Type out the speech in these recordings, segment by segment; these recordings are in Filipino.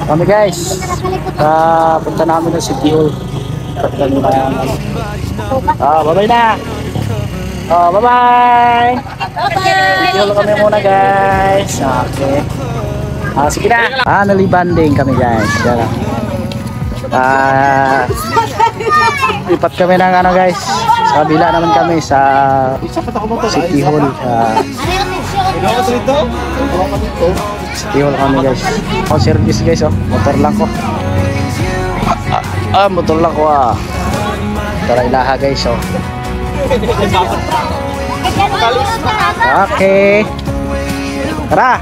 Kami guys, punta namin ng City Hall. Bye-bye na. Bye-bye. City Hall kami muna guys. Okay. Sige na. Nalibanding kami guys. Lipat kami ng ano guys. Sa kabila naman kami sa City Hall. City Hall kami guys. Service guys motor lang ko. Motor lang ko Tara ilaha guys Okay. Tara.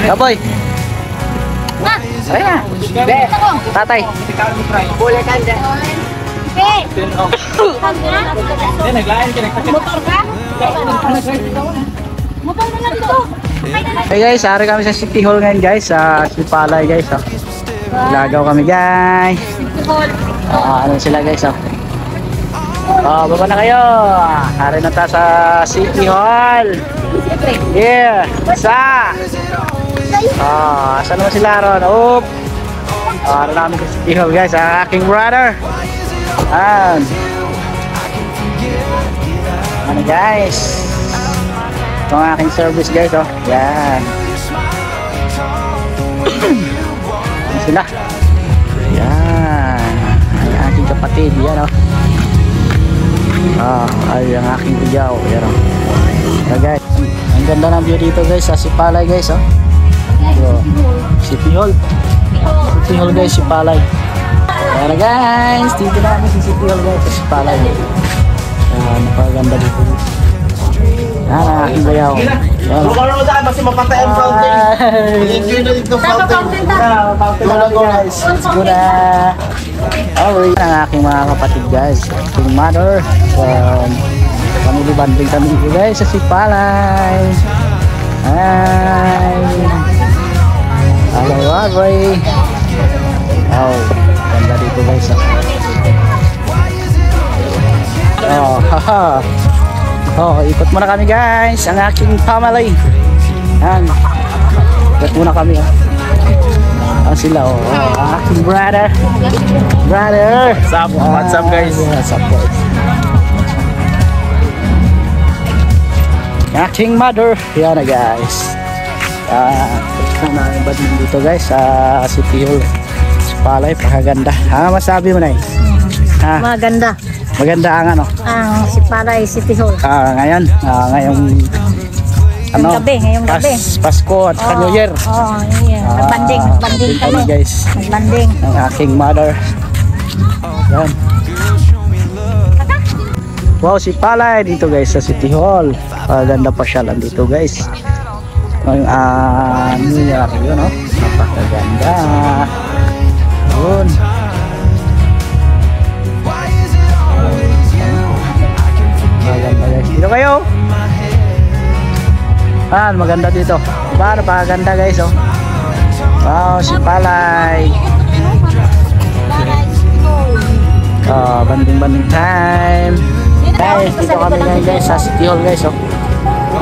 Kaboy. Tara na. Tatay. Boleh kan deh. Motor ka? Motor na lang ito. Hey guys, ari kami sa City Hall ngayon guys, sa Sipalay guys Lagaw kami guys. Ano sila guys baba na kayo. Ari na ta sa City Hall. Yeah. Saan naman sila ron? Ari namin sa City Hall guys, ang aking brother. Ano guys, ito ang aking service guys yan. Ano sila? Yan ang aking kapatid yan ay ang aking tiyaw yan guys. Ang ganda ng view dito guys sa Sipalay guys City Hall guys, Sipalay. Ayan guys, dito namin sa City Hall guys, sa Sipalay. Napaganda dito. Yan ang aking bayaw. Lugar mo daan, kasi mapatay ang fountain. Enjoy na dito fountain. Guys, let's go na. Alright, ang aking mga kapatid guys, aking mother. Family banding kami dito guys sa Sipalay. Hello, Roy. Ganda dito guys ikot muna kami guys, ang aking family. Ikot muna kami sila aking brother. What's up guys? What's up guys? Aking mother. Yan na guys. Namin badmin dito guys sa City Hall Sipalay, pakaganda. Masabi mo na Maganda. Maganda ang ang Sipalay City Hall. Ngayon ngayong gabi. Pasko at New Year. Nagbanding kami guys. Nagbanding ang aking mother. Yan. Wow, Sipalay dito guys sa City Hall. Ganda pa siya lang dito guys. Ngayong New Year yun napakaganda yun. Maganda guys dito kayo. Maganda dito diba, napakaganda guys wow, Sipalay. Banding time guys. Dito kami ngayon guys sa City Hall guys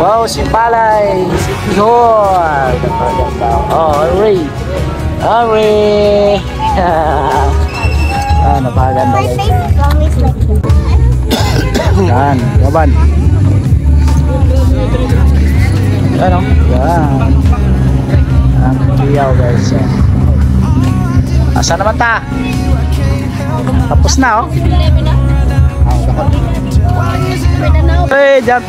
wow, Sipalay City Hall. Alright. Napakaganda guys. Yan, yaban. Yan yan. Ang liyaw guys. Asa naman ta? Tapos na Hey, jump.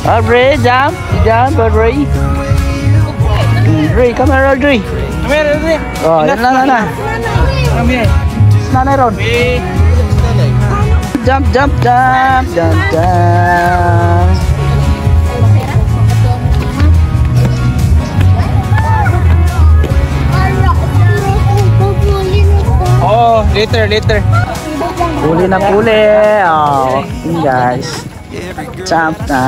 Audrey, jump, Audrey. Audrey, come here, Audrey. Yan na. Nanay ron. Jump. Later. Puli na puli. Guys. Jump na.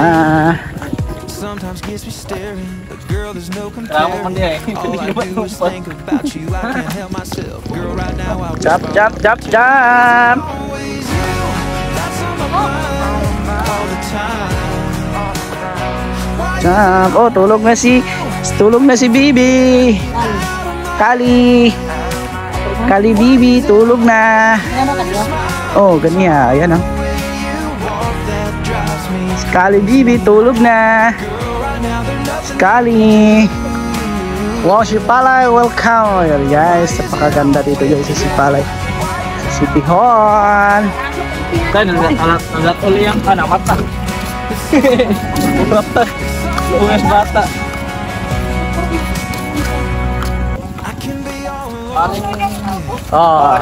sometimes gets me staring. But girl, there's no comparing. All I do is think about you. I can't help myself. Girl, right now I wish Jump, my jump, jump, jump! always you. That's on my mind all the time. Jump! Oh, tulog na si Bibi! Kali! Kali Bibi, tulog na! Oh, ganyan. Ayan oh. Kali Bibi, tulog na! Kali! Wow, si Palay, welcome! Ayan guys, napakaganda dito guys si Palay. City Hall! Tayo, nagatuli ang mata. Mata. Luwes bata. Oh,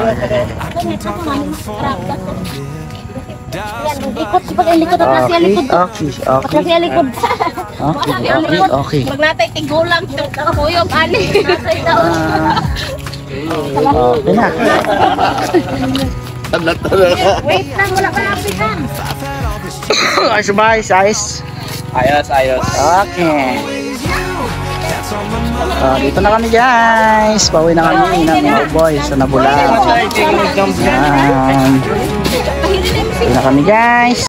Likod, pag likod at nasa likod. okay. Nasa likod. Okay. Pag natay tigulang, kuyog, ani. Okay na. Wait lang, wala pa napitan. Ayos ba? Ayos. Ayos. Okay. Dito na kami guys. Pauwi na kami ng Cowboy sa Nabulan. Uwi na kami guys.